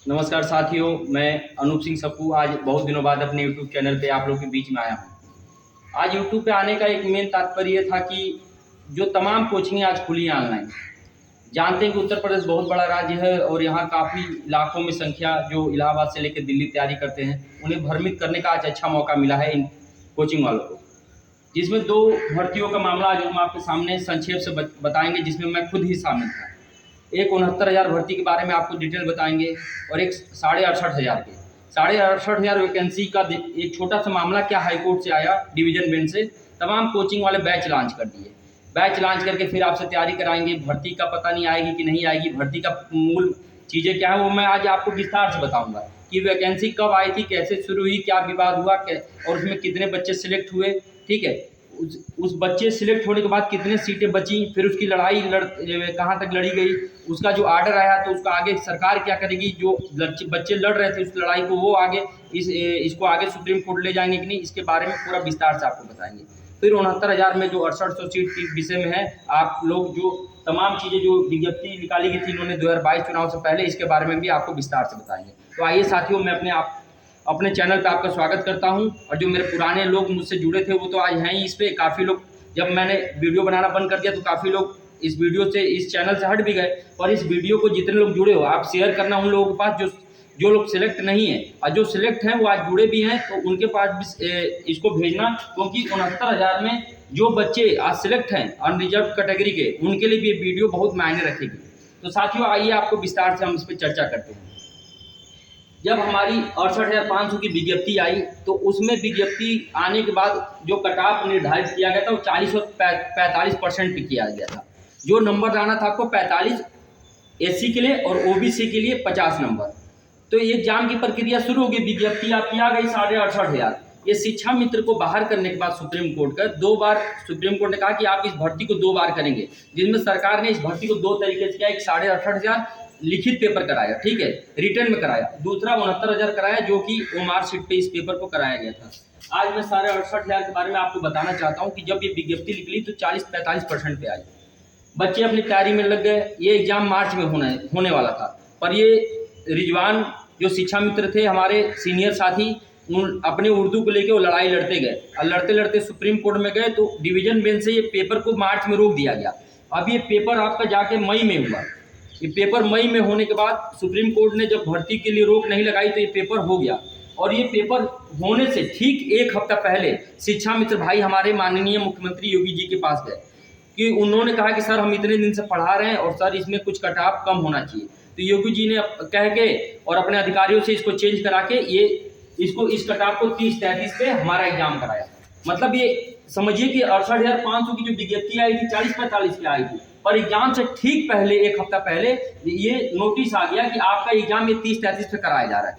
नमस्कार साथियों, मैं अनूप सिंह सप्पू आज बहुत दिनों बाद अपने यूट्यूब चैनल पे आप लोगों के बीच में आया हूँ। आज यूट्यूब पे आने का एक मेन तात्पर्य था कि जो तमाम कोचिंग आज खुली हैं ऑनलाइन। जानते हैं कि उत्तर प्रदेश बहुत बड़ा राज्य है और यहाँ काफ़ी लाखों में संख्या जो इलाहाबाद से लेकर दिल्ली तैयारी करते हैं, उन्हें भ्रमित करने का आज अच्छा मौका मिला है इन कोचिंग वालों को। जिसमें दो भर्तियों का मामला आज हम आपके सामने संक्षेप से बताएंगे, जिसमें मैं खुद ही शामिल था। एक 69,000 भर्ती के बारे में आपको डिटेल बताएंगे और एक 68,500 के 68,500 वैकेंसी का एक छोटा सा मामला क्या हाईकोर्ट से आया डिवीजन बेंच से। तमाम कोचिंग वाले बैच लॉन्च कर दिए। बैच लॉन्च करके फिर आपसे तैयारी कराएंगे। भर्ती का पता नहीं आएगी कि नहीं आएगी, भर्ती का मूल चीज़ें क्या है वो मैं आज आपको विस्तार से बताऊंगा कि वैकेंसी कब आई थी, कैसे शुरू हुई, क्या विवाद हुआ और उसमें कितने बच्चे सिलेक्ट हुए। ठीक है, उस बच्चे सिलेक्ट होने के बाद कितने सीटें बची, फिर उसकी लड़ाई कहाँ तक लड़ी गई, उसका जो आर्डर आया तो उसका आगे सरकार क्या करेगी, जो बच्चे लड़ रहे थे उस लड़ाई को वो आगे इसको आगे सुप्रीम कोर्ट ले जाएंगे कि नहीं, इसके बारे में पूरा विस्तार से आपको बताएंगे। फिर 69,000 में जो 6800 सीट के विषय में है, आप लोग जो तमाम चीज़ें जो विज्ञप्ति निकाली गई थी इन्होंने 2022 चुनाव से पहले, इसके बारे में भी आपको विस्तार से बताएंगे। तो आइए साथियों, मैं अपने चैनल पे आपका स्वागत करता हूं। और जो मेरे पुराने लोग मुझसे जुड़े थे वो तो आज हैं ही इस पे। काफ़ी लोग, जब मैंने वीडियो बनाना बंद कर दिया तो काफ़ी लोग इस वीडियो से, इस चैनल से हट भी गए। और इस वीडियो को जितने लोग जुड़े हो आप शेयर करना उन लोगों के पास जो लोग सिलेक्ट नहीं है, और जो सिलेक्ट हैं वो आज जुड़े भी हैं तो उनके पास भी इसको भेजना, क्योंकि 69,000 में जो बच्चे आज सिलेक्ट हैं अनरिजर्व कैटेगरी के, उनके लिए भी ये वीडियो बहुत मायने रखेगी। तो साथियों आइए आपको विस्तार से हम इस पर चर्चा करते हैं। जब हमारी 68,500 की विज्ञप्ति आई तो उसमें विज्ञप्ति आने के बाद जो कट ऑफ निर्धारित किया गया था वो 40 और 45% पे किया गया था। जो नंबर लाना था आपको 45 एससी के लिए और ओबीसी के लिए 50 नंबर। तो ये एग्जाम की प्रक्रिया शुरू होगी। विज्ञप्ति आपकी आ गई 68,500। ये शिक्षा मित्र को बाहर करने के बाद सुप्रीम कोर्ट का 2 बार सुप्रीम कोर्ट ने कहा कि आप इस भर्ती को 2 बार करेंगे, जिसमें सरकार ने इस भर्ती को 2 तरीके से किया। एक 68,500 लिखित पेपर कराया, ठीक है, रिटर्न में कराया। दूसरा 69,000 कराया जो कि ओमार सीट पे इस पेपर को कराया गया था। आज मैं 68,500 के बारे में आपको बताना चाहता हूँ कि जब ये विज्ञप्ति निकली तो 40-45% पे आई। बच्चे अपनी तैयारी में लग गए। ये एग्जाम मार्च में होने वाला था, पर ये रिजवान जो शिक्षा मित्र थे हमारे सीनियर साथी, अपने उर्दू को लेकर वो लड़ाई लड़ते गए और लड़ते लड़ते सुप्रीम कोर्ट में गए तो डिवीजन बेंच से ये पेपर को मार्च में रोक दिया गया। अब ये पेपर आपका जाके मई में हुआ। ये पेपर मई में होने के बाद सुप्रीम कोर्ट ने जब भर्ती के लिए रोक नहीं लगाई तो ये पेपर हो गया। और ये पेपर होने से ठीक 1 हफ्ता पहले शिक्षा मित्र भाई हमारे माननीय मुख्यमंत्री योगी जी के पास गए कि उन्होंने कहा कि सर हम इतने दिन से पढ़ा रहे हैं और सर इसमें कुछ कट ऑफ कम होना चाहिए। तो योगी जी ने कह के और अपने अधिकारियों से इसको चेंज करा के इसको इस कट ऑफ को 30-33 पे हमारा एग्जाम कराया। मतलब ये समझिए कि 68,500 की जो विज्ञप्ति आई थी 40-45 पे आई थी, पर एग्जाम से ठीक पहले 1 हफ्ता पहले ये नोटिस आ गया कि आपका एग्जाम ये 30-33 पे कराया जा रहा है।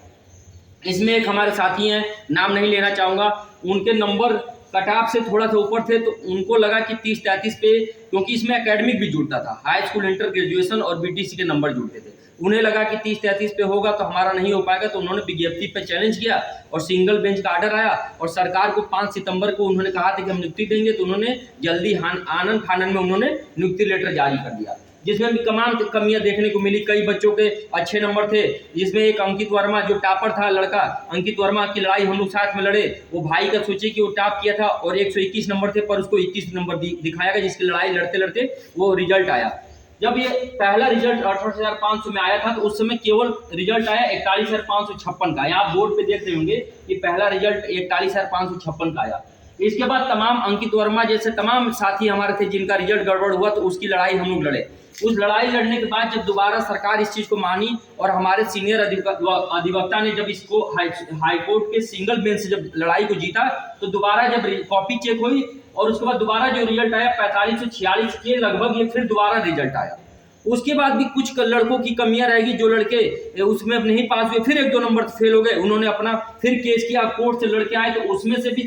इसमें एक हमारे साथी हैं, नाम नहीं लेना चाहूँगा, उनके नंबर कट ऑफ से थोड़ा सा ऊपर थे तो उनको लगा कि 30-33 पे, क्योंकि इसमें एकेडमिक भी जुड़ता था, हाई स्कूल, इंटर ग्रेजुएशन और बीटीसी के नंबर जुड़ते थे। उन्हें लगा कि 30-33 पे होगा तो हमारा नहीं हो पाएगा, तो उन्होंने विज्ञप्ति पे चैलेंज किया और सिंगल बेंच का आर्डर आया और सरकार को 5 सितंबर को उन्होंने कहा था कि हम नियुक्ति देंगे, तो उन्होंने जल्दी आनन फानन में उन्होंने नियुक्ति लेटर जारी कर दिया, जिसमें भी तमाम कमियां देखने को मिली। कई बच्चों के अच्छे नंबर थे, जिसमें एक अंकित वर्मा जो टॉपर था लड़का, अंकित वर्मा की लड़ाई हम लोग साथ में लड़े। वो भाई का सोचे कि वो टॉप किया था और 121 नंबर थे पर उसको 21 नंबर दिखाया गया, जिसकी लड़ाई लड़ते लड़ते वो रिजल्ट आया। जब ये पहला रिजल्ट 68,500 में आया था तो उस समय केवल रिजल्ट आया 41,556 का। यहाँ बोर्ड पे देख रहे होंगे कि पहला रिजल्ट 41,556 का आया। इसके बाद तमाम अंकित वर्मा जैसे तमाम साथी हमारे थे जिनका रिजल्ट गड़बड़ हुआ, तो उसकी लड़ाई हम लोग लड़े। उस लड़ाई लड़ने के बाद जब दोबारा सरकार इस चीज़ को मानी और हमारे सीनियर अधिवक्ता ने जब इसको हाईकोर्ट के सिंगल बेंच से जब लड़ाई को जीता, तो दोबारा जब कॉपी चेक हुई और उसके बाद दोबारा जो रिजल्ट आया 4546 के लगभग, ये फिर दोबारा रिजल्ट आया। उसके बाद भी कुछ लड़कों की कमियां रहेगी, जो लड़के उसमें अब नहीं पास हुए, फिर 1-2 नंबर फेल हो गए, उन्होंने अपना फिर केस किया, कोर्ट से लड़के आए, तो उसमें से भी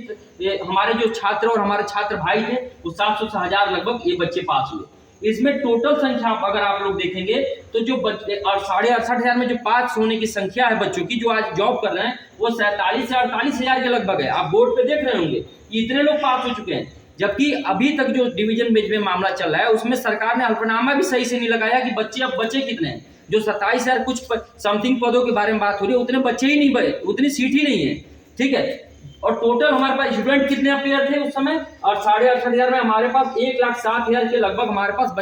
हमारे जो छात्र और हमारे छात्र भाई थे वो 700 से 1000 लगभग ये बच्चे पास हुए। इसमें टोटल संख्या अगर आप लोग देखेंगे तो जो बच्चे 68,500 में जो पास होने की संख्या है बच्चों की जो आज जॉब कर रहे हैं वो 47 से 48,000 के लगभग है। आप बोर्ड पे देख रहे होंगे इतने लोग पास हो चुके हैं, जबकि अभी तक जो डिवीजन बेंच में मामला चल रहा है उसमें सरकार ने हल्फनामा भी सही से नहीं लगाया कि बच्चे अब बचे कितने हैं। जो 27,000 कुछ समथिंग पदों के बारे में बात हो रही है, उतने बच्चे ही नहीं बने, उतनी सीट ही नहीं है, ठीक है। और टोटल हमारे पास स्टूडेंट कितने अपेयर थे उस समय, और 68,500 में हमारे पास 1,07,000 के लगभग हमारे पास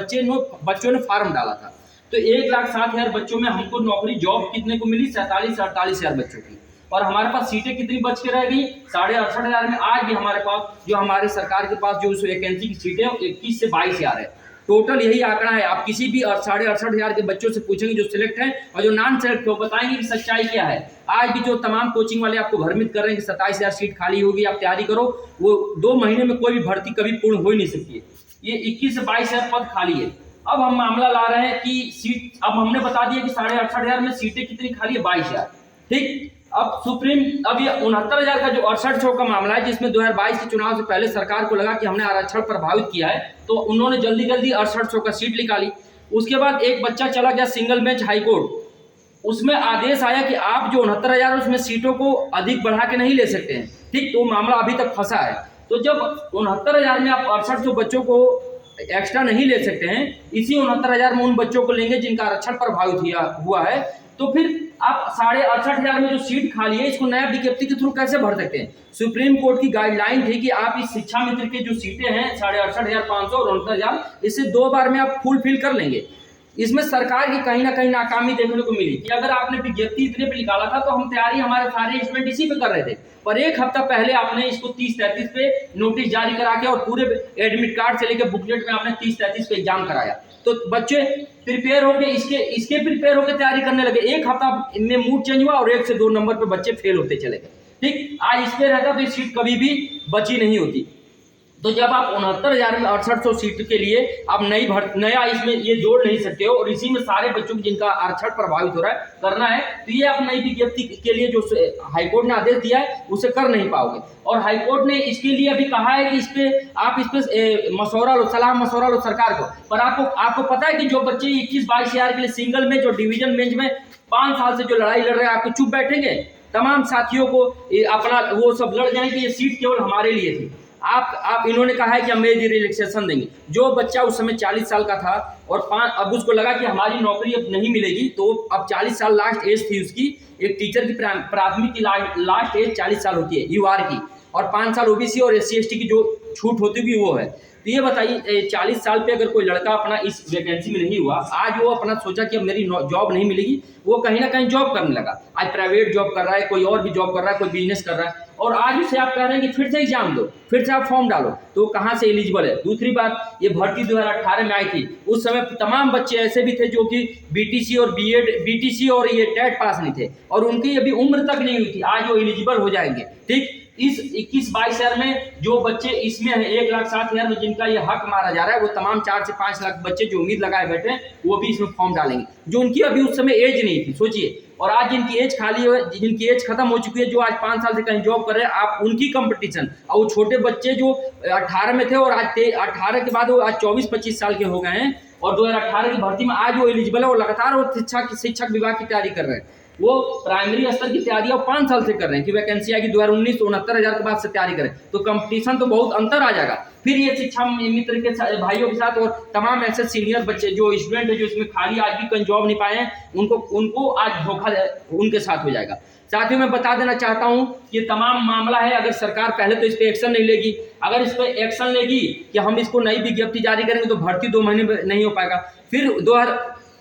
बच्चों ने फार्म डाला था। तो 1,07,000 बच्चों में हमको नौकरी जॉब कितने को मिली, 47 से 48,000 बच्चों की। और हमारे पास सीटें कितनी बच के रह गई, 68,500 में। आज भी हमारे पास जो हमारी सरकार के पास जो उस वैकेंसी की सीटें 21 से 22,000 है, टोटल यही आंकड़ा है। आप किसी भी 68,500 के बच्चों से पूछेंगे जो सिलेक्ट हैं और जो नॉन सिलेक्ट हो, बताएंगे कि सच्चाई क्या है। आज भी जो तमाम कोचिंग वाले आपको भ्रमित कर रहे हैं कि 27,000 सीट खाली होगी, आप तैयारी करो, वो 2 महीने में कोई भी भर्ती कभी पूर्ण हो ही नहीं सकती है। ये 21 से 22,000 पद खाली है। अब हम मामला ला रहे हैं कि सीट, अब हमने बता दिया कि 68,500 में सीटें कितनी खाली है, 22,000, ठीक। अब अब ये 69,000 का जो 6800 का मामला है, जिसमें 2022 के चुनाव से पहले सरकार को लगा कि हमने आरक्षण प्रभावित किया है, तो उन्होंने जल्दी 6800 का सीट निकाली। उसके बाद एक बच्चा चला गया सिंगल बेंच हाईकोर्ट, उसमें आदेश आया कि आप जो 69,000 उसमें सीटों को अधिक बढ़ा के नहीं ले सकते हैं, ठीक। तो मामला अभी तक फंसा है। तो जब 69,000 में आप 6800 बच्चों को एक्स्ट्रा नहीं ले सकते हैं, इसी 69,000 में उन बच्चों को लेंगे जिनका आरक्षण प्रभावित हुआ है, तो फिर आप 68,500 में जो सीट खाली है, इसको नया विज्ञप्ति के थ्रू कैसे भर सकते हैं। सुप्रीम कोर्ट की गाइडलाइन थी कि आप इस शिक्षा मित्र के जो सीटें हैं 68,500 और 69,000, इससे 2 बार में आप फुलफिल कर लेंगे। इसमें सरकार की कहीं ना कहीं नाकामी देखने को मिली कि अगर आपने विज्ञप्ति इतने पे निकाला था तो हम तैयारी हमारे सारे स्टूडेंट इसी पे कर रहे थे, पर 1 हफ्ता पहले आपने इसको 30-33 पे नोटिस जारी करा के और पूरे एडमिट कार्ड से लेकर बुकलेट में आपने 30-33 पे एग्जाम कराया। तो बच्चे प्रिपेयर होके इसके प्रिपेयर होकर तैयारी करने लगे। 1 हफ्ता में मूड चेंज हुआ और 1 से 2 नंबर पे बच्चे फेल होते चले गए, ठीक। आज इस पे रहता तो ये सीट कभी भी बची नहीं होती। तो जब आप 69,000 में 6800 सीट के लिए आप नया इसमें ये जोड़ नहीं सकते हो, और इसी में सारे बच्चों की जिनका आरक्षण प्रभावित हो रहा है करना है, तो ये आप नई विज्ञप्ति के लिए जो हाईकोर्ट ने आदेश दिया है उसे कर नहीं पाओगे। और हाईकोर्ट ने इसके लिए अभी कहा है कि आप इस पे मशवरा लो, सलाह मशवरा लो सरकार को। पर आपको पता है कि जो बच्चे 21-22,000 के लिए सिंगल बेंच और डिवीजन बेंच में 5 साल से जो लड़ाई लड़ रहे हैं, आपको चुप बैठेंगे? तमाम साथियों को अपना वो सब लड़ जाएंगे कि ये सीट केवल हमारे लिए थी। आप इन्होंने कहा है कि हम एज रिलैक्सेशन देंगे। जो बच्चा उस समय 40 साल का था और अब उसको लगा कि हमारी नौकरी अब नहीं मिलेगी, तो अब 40 साल लास्ट एज थी उसकी। एक टीचर की प्राथमिक की लास्ट एज 40 साल होती है यूआर की, और 5 साल ओबीसी और SC ST की जो छूट होती है वो है। तो ये बताइए 40 साल पे अगर कोई लड़का अपना इस वैकेंसी में नहीं हुआ, आज वो अपना सोचा कि अब मेरी जॉब नहीं मिलेगी, वो कहीं ना कहीं जॉब करने लगा। आज प्राइवेट जॉब कर रहा है, कोई और भी जॉब कर रहा है, कोई बिजनेस कर रहा है, और आज उसे आप कह रहे हैं कि फिर से एग्जाम दो, फिर से आप फॉर्म डालो, तो कहाँ से एलिजिबल है। दूसरी बात, ये भर्ती 2018 में आई थी, उस समय तमाम बच्चे ऐसे भी थे जो कि BTC और BTC और ये टेट पास नहीं थे, और उनकी अभी उम्र तक नहीं हुई थी, आज वो एलिजिबल हो जाएंगे, ठीक। इस 21-22,000 में जो बच्चे इसमें है 1,07,000 में जिनका ये हक मारा जा रहा है, वो तमाम 4 से 5 लाख बच्चे जो उम्मीद लगाए बैठे हैं, वो भी इसमें फॉर्म डालेंगे, जो उनकी अभी उस समय एज नहीं थी, सोचिए। और आज जिनकी एज खाली है, जिनकी एज खत्म हो चुकी है, जो आज 5 साल से कहीं जॉब कर रहे हैं, आप उनकी कंपटीशन, और वो छोटे बच्चे जो 18 में थे और आज 18 के बाद वो आज 24-25 साल के हो गए हैं, और 2018 की भर्ती में आज वो एलिजिबल है, वो लगातार वो शिक्षक विभाग की तैयारी कर रहे हैं। वो प्राइमरी स्तर की तैयारी अब 5 साल से कर रहे हैं कि वैकेंसी आएगी 2019 तो 69,000 के बाद से तैयारी करें, तो कंपटीशन तो बहुत अंतर आ जाएगा। फिर ये शिक्षा मित्र के भाइयों के साथ और तमाम ऐसे सीनियर बच्चे जो स्टूडेंट है जो इसमें खाली आज भी कहीं जॉब नहीं पाए हैं, उनको आज धोखा उनके साथ हो जाएगा। साथियों, मैं बता देना चाहता हूं कि तमाम मामला है, अगर सरकार पहले तो इस पर एक्शन नहीं लेगी, अगर इस पर एक्शन लेगी कि हम इसको नई विज्ञप्ति जारी करेंगे तो भर्ती 2 महीने में नहीं हो पाएगा। फिर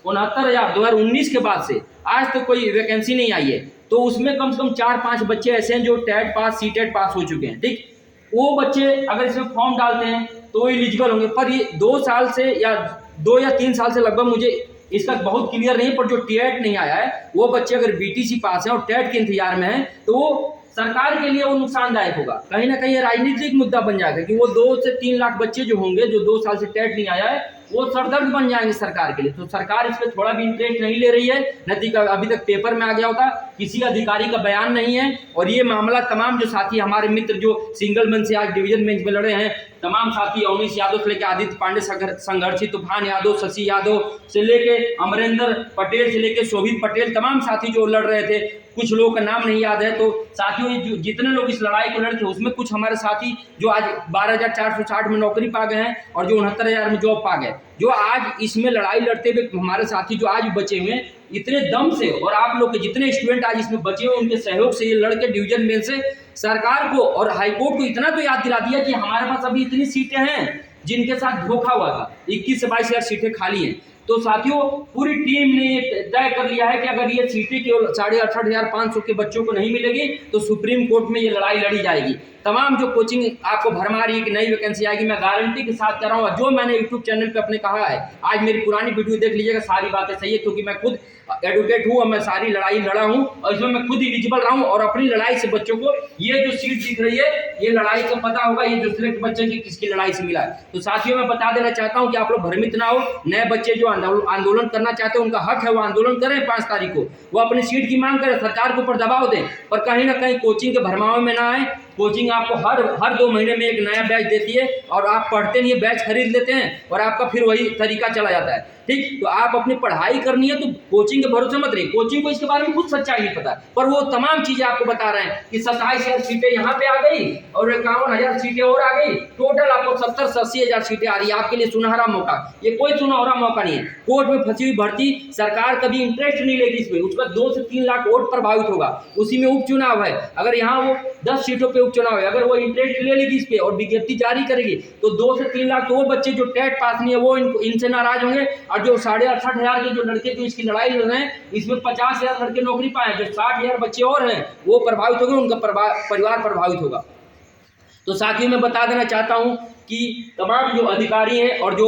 2019 के बाद से आज तो कोई वैकेंसी नहीं आई है, तो उसमें कम से कम 4-5 बच्चे ऐसे हैं जो टेट पास CTET पास हो चुके हैं, ठीक। वो बच्चे अगर इसमें फॉर्म डालते हैं तो एलिजिबल होंगे, पर ये 2 साल से या 2 या 3 साल से लगभग, मुझे इसका बहुत क्लियर नहीं, पर जो टेट नहीं आया है वो बच्चे अगर BTC पास है और टेट के इंतजार में है, तो वो सरकार के लिए वो नुकसानदायक होगा। कहीं ना कहीं ये राजनीतिक मुद्दा बन जाएगा कि वो 2 से 3 लाख बच्चे जो होंगे जो 2 साल से टेट नहीं आया है, वो सरदर्द बन जाएंगे सरकार के लिए। तो सरकार इस पर थोड़ा भी इंटरेस्ट नहीं ले रही है, नतीजा अभी तक पेपर में आ गया होता, किसी अधिकारी का बयान नहीं है। और ये मामला तमाम जो साथी हमारे मित्र जो सिंगल बेंच से आज डिवीजन बेंच में लड़े हैं, तमाम साथी अवनीश यादव से लेकर आदित्य पांडे संघर्षी, तूफान यादव, शशि यादव से लेके अमरेंद्र पटेल से लेके शोभित पटेल, तमाम साथी जो लड़ रहे थे, कुछ लोगों का नाम नहीं याद है। तो साथियों, जितने लोग इस लड़ाई को लड़े थे उसमें कुछ हमारे साथी जो आज 12,460 में नौकरी पा गए हैं और जो 69,000 में जॉब पा गए, जो आज इसमें लड़ाई लड़ते हुए हमारे साथी जो आज बचे हुए हैं इतने दम से, और आप लोग के जितने स्टूडेंट आज इसमें बचे हुए उनके सहयोग से ये लड़के डिवीजन बेंच से सरकार को और हाईकोर्ट को इतना तो याद दिला दिया कि हमारे पास अभी इतनी सीटें हैं जिनके साथ धोखा हुआ था। 21 से 22 हज़ार सीटें खाली हैं। तो साथियों, पूरी टीम ने तय कर लिया है कि अगर ये सीटें केवल 68,500 के बच्चों को नहीं मिलेगी तो सुप्रीम कोर्ट में ये लड़ाई लड़ी जाएगी। तमाम जो कोचिंग आपको भरमा रही है कि नई वैकेंसी आएगी, मैं गारंटी के साथ कर रहा हूँ। जो मैंने यूट्यूब चैनल पे अपने कहा है, आज मेरी पुरानी वीडियो देख लीजिएगा, सारी बातें सही है, क्योंकि मैं खुद एडवोकेट हूँ और मैं सारी लड़ाई लड़ा हूँ और इसमें मैं खुद एलिजिबल रहा हूँ। और अपनी लड़ाई से बच्चों को ये जो सीट दिख रही है, ये लड़ाई का पता होगा, ये जो सिलेक्ट बच्चे की किसकी लड़ाई से मिला है। तो साथियों, मैं बता देना चाहता हूँ कि आप लोग भ्रमित ना हो। नए बच्चे जो आंदोलन करना चाहते हैं, उनका हक है, वो आंदोलन करें 5 तारीख को, वो अपनी सीट की मांग करें, सरकार के ऊपर दबाव दें, पर कहीं ना कहीं कोचिंग के भरमावे में ना आए। कोचिंग आपको हर 2 महीने में एक नया बैच देती है और आप पढ़ते नहीं, बैच खरीद लेते हैं और आपका फिर वही तरीका चला जाता है। ठीक, तो आप अपनी पढ़ाई करनी है तो कोचिंग के भरोसे मत रहिए। कोचिंग को इसके बारे में कुछ सच्चाई नहीं पता, पर वो तमाम चीजें आपको बता रहे हैं कि 27,000 सीटें यहाँ पे आ गई और 51,000 सीटें और आ गई, टोटल आपको 70 से 80,000 सीटें आ रही है। आपके लिए सुनहरा मौका, ये कोई सुनहरा मौका नहीं है। कोर्ट में फंसी हुई भर्ती, सरकार कभी इंटरेस्ट नहीं लेगी इसमें, उसका 2 से 3 लाख वोट प्रभावित होगा। उसी में उपचुनाव है, अगर यहाँ वो 10 सीटों पे उपचुनाव है, अगर वो इंटरेस्ट ले लेगी इस पे और विज्ञप्ति जारी करेगी तो 2 से 3 लाख तो वो बच्चे जो टेट पास नहीं है वो इनसे नाराज होंगे। और जो 68,500 के जो लड़के जो इसकी लड़ाई लड़ रहे हैं, इसमें 50,000 लड़के नौकरी पाए, जो 60,000 बच्चे और हैं वो प्रभावित होंगे, उनका परिवार प्रभावित होगा। तो साथियों, मैं बता देना चाहता हूं कि तमाम जो अधिकारी हैं और जो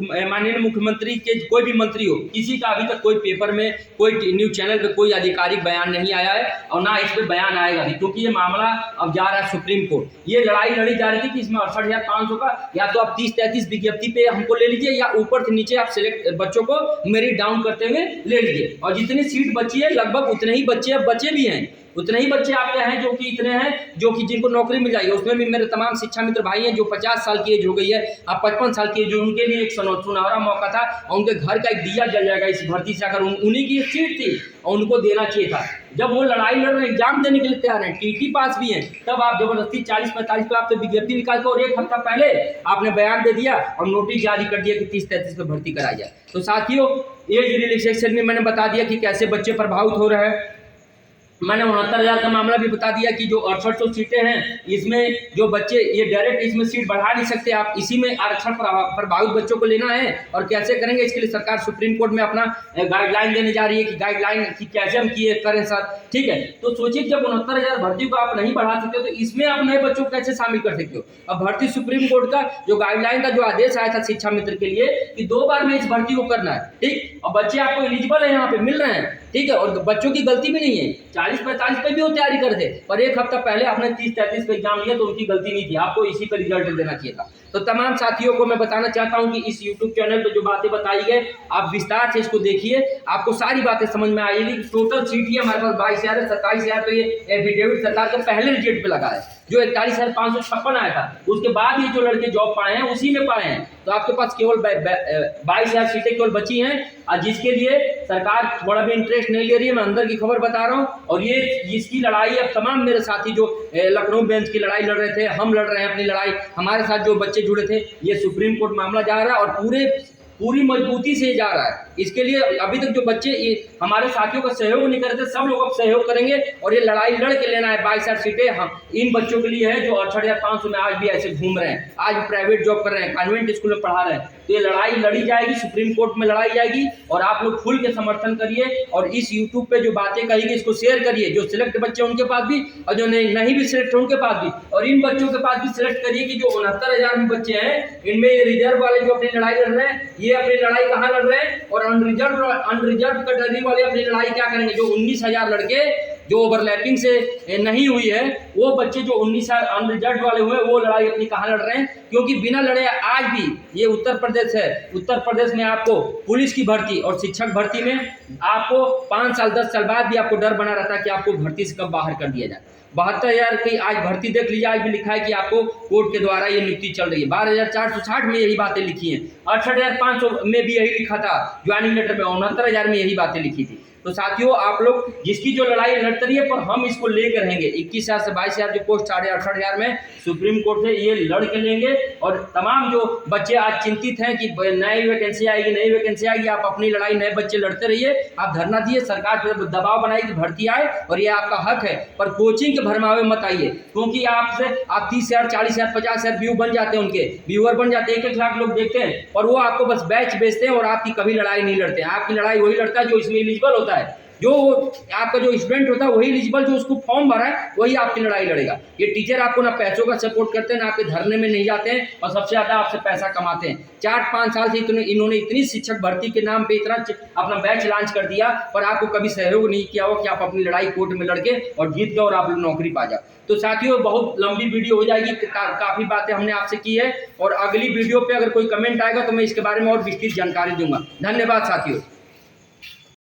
माननीय मुख्यमंत्री के कोई भी मंत्री हो, किसी का अभी तक कोई पेपर में, कोई न्यूज़ चैनल पे कोई आधिकारिक बयान नहीं आया है और ना इस पे बयान आएगा भी, क्योंकि ये मामला अब जा रहा है सुप्रीम कोर्ट। ये लड़ाई लड़ी जा रही थी कि इसमें 68,500 का या तो आप 30-33 विज्ञप्ति पे हमको ले लीजिए या ऊपर से नीचे आप सिलेक्ट बच्चों को मेरिट डाउन करते हुए ले लीजिए। और जितनी सीट बची है लगभग उतने ही बच्चे अब बचे भी हैं, उतने ही बच्चे आपके हैं जो कि इतने हैं जो कि जिनको नौकरी मिल जाएगी। उसमें भी मेरे तमाम शिक्षा मित्र भाई हैं जो 50 साल की एज हो गई है, अब 55 साल की एज, जो उनके लिए एक सुनहरा मौका था और उनके घर का एक दिया जल जाएगा इस भर्ती से। अगर उन्हीं की सीट थी और उनको देना चाहिए था। जब वो लड़ाई लड़ रहे, एग्जाम देने के लिए तैयार हैं, टीटी पास भी हैं, तब आप जबरदस्ती 40-45 पे आप तो विज्ञप्ति निकाल के और 1 हफ्ता पहले आपने बयान दे दिया और नोटिस जारी कर दिया कि 30-33 पे भर्ती कराई जाए। तो साथियों, एज रिलैक्सेशन में मैंने बता दिया कि कैसे बच्चे प्रभावित हो रहे हैं। मैंने 69,000 का मामला भी बता दिया कि जो 6800 सीटें हैं, इसमें जो बच्चे ये डायरेक्ट इसमें सीट बढ़ा नहीं सकते, आप इसी में आरक्षण प्रभावित बच्चों को लेना है। और कैसे करेंगे, इसके लिए सरकार सुप्रीम कोर्ट में अपना गाइडलाइन देने जा रही है कि गाइडलाइन की कैसे हम किए करें सर। ठीक है, तो सोचिए जब 69,000 भर्ती को आप नहीं बढ़ा सकते हो तो इसमें आप नए बच्चों को कैसे शामिल कर सकते हो। अब भर्ती सुप्रीम कोर्ट का जो गाइडलाइन का जो आदेश आया था शिक्षा मित्र के लिए कि 2 बार में इस भर्ती को करना है। ठीक, और बच्चे आपको एलिजिबल है, यहाँ पे मिल रहे हैं। ठीक है, और बच्चों की गलती भी नहीं है, 40-45 पे भी वो तैयारी कर थे, पर 1 हफ्ता पहले आपने 30-33 पे एग्जाम लिया तो उनकी गलती नहीं थी, आपको इसी पे रिजल्ट देना चाहिए था। तो तमाम साथियों को मैं बताना चाहता हूं कि इस YouTube चैनल पे जो बातें बताई गई, आप विस्तार से इसको देखिए, आपको सारी बातें समझ में आएगी। टोटल सीट ही हमारे पास 22,000 है, 27,000 तो ये एफिडेविट सरकार के पहले रिजल्ट पे लगा है, जो 41,556 आया था, उसके बाद ये जो लड़के जॉब पाए हैं उसी में पाए हैं। तो आपके पास केवल 22,000 सीटें केवल बची हैं, और जिसके लिए सरकार थोड़ा भी इंटरेस्ट नहीं ले रही है। मैं अंदर की खबर बता रहा हूँ, और ये इसकी लड़ाई अब तमाम मेरे साथी जो लखनऊ बेंच की लड़ाई लड़ रहे थे, हम लड़ रहे हैं अपनी लड़ाई, हमारे साथ जो बच्चे जुड़े थे, ये सुप्रीम कोर्ट मामला जा रहा है और पूरी मजबूती से जा रहा है। इसके लिए अभी तक जो बच्चे हमारे साथियों का सहयोग नहीं करते, सब लोग अब सहयोग करेंगे और ये लड़ाई लड़ के लेना है 22,000 सीटें। हम इन बच्चों के लिए है जो 68,500 में आज भी ऐसे घूम रहे हैं, आज प्राइवेट जॉब कर रहे हैं, कॉन्वेंट स्कूल में पढ़ा रहे हैं। तो ये लड़ाई लड़ी जाएगी, सुप्रीम कोर्ट में लड़ाई जाएगी, और आप लोग खुल के समर्थन करिए। और इस यूट्यूब पे जो बातें कही गई इसको शेयर करिए, जो सिलेक्ट बच्चे उनके पास भी और जो नहीं भी सिलेक्ट उनके पास भी, और इन बच्चों के पास भी सिलेक्ट करिए कि जो 69,000 बच्चे हैं, इनमें ये रिजर्व वाले जो अपनी लड़ाई लड़ रहे हैं, ये अपनी लड़ाई कहाँ लड़ रहे हैं, और अनरिजर्व कैटेगरी वाले अपनी लड़ाई क्या करेंगे। जो 19,000 लड़के जो ओवरलैपिंग से नहीं हुई है, वो बच्चे जो 19,000 अनरिजर्व वाले हुए, वो लड़ाई अपनी कहाँ लड़ रहे हैं, क्योंकि बिना लड़े आज भी ये उत्तर प्रदेश है, उत्तर प्रदेश में आपको पुलिस की भर्ती और शिक्षक भर्ती में आपको 5 साल 10 साल बाद भी आपको डर बना रहता है कि आपको भर्ती से कब बाहर कर दिया जाए। 72,000 की आज भर्ती देख लीजिए, आज भी लिखा है कि आपको कोर्ट के द्वारा ये नियुक्ति चल रही है। 12,460 में यही बातें लिखी हैं, 68,500 में भी यही लिखा था ज्वाइनिंग लेटर में, 69,000 में यही बातें लिखी थी। तो साथियों आप लोग जिसकी जो लड़ाई लड़ते रहिए, पर हम इसको लेकर रहेंगे। 21,000 से 22,000 जो पोस्ट 68,500 में सुप्रीम कोर्ट से ये लड़ के लेंगे। और तमाम जो बच्चे आज चिंतित हैं कि नई वैकेंसी आएगी, आप अपनी लड़ाई नए बच्चे लड़ते रहिए। आप धरना दिए, सरकार पर दबाव बनाई कि भर्ती आए, और ये आपका हक है। पर कोचिंग के भरमावे मत आइए, क्योंकि आप 30,000, 40,000, 50,000 व्यू बन जाते हैं, उनके व्यूअर बन जाते हैं, 1-1 लाख लोग देखते हैं, और वो आपको बस बैच बेचते हैं और आपकी कभी लड़ाई नहीं लड़ते हैं। आपकी लड़ाई वही लड़ता है जो इसमें एलिजिबल होता है, जो आपका जो स्टूडेंट होता है वही एलिजिबल, जो उसको फॉर्म भरा है वही आपकी लड़ाई लड़ेगा। ये टीचर आपको ना पैसों का सपोर्ट करते हैं, ना आपके धरने में नहीं जाते हैं, और सबसे ज़्यादा आपसे पैसा कमाते हैं। 4-5 साल से इन्होंने इतनी शिक्षक भर्ती के नाम पे इतना अपना बैच लॉन्च कर दिया, पर आपको कभी सहयोग नहीं किया हो कि आप अपनी लड़ाई कोर्ट में लड़के और जीत गए और आप नौकरी पा जाओ। तो साथियों बहुत लंबी वीडियो हो जाएगी, काफ़ी बातें हमने आपसे की है, और अगली वीडियो पे अगर कोई कमेंट आएगा तो मैं इसके बारे में और विस्तृत जानकारी दूंगा। धन्यवाद साथियों।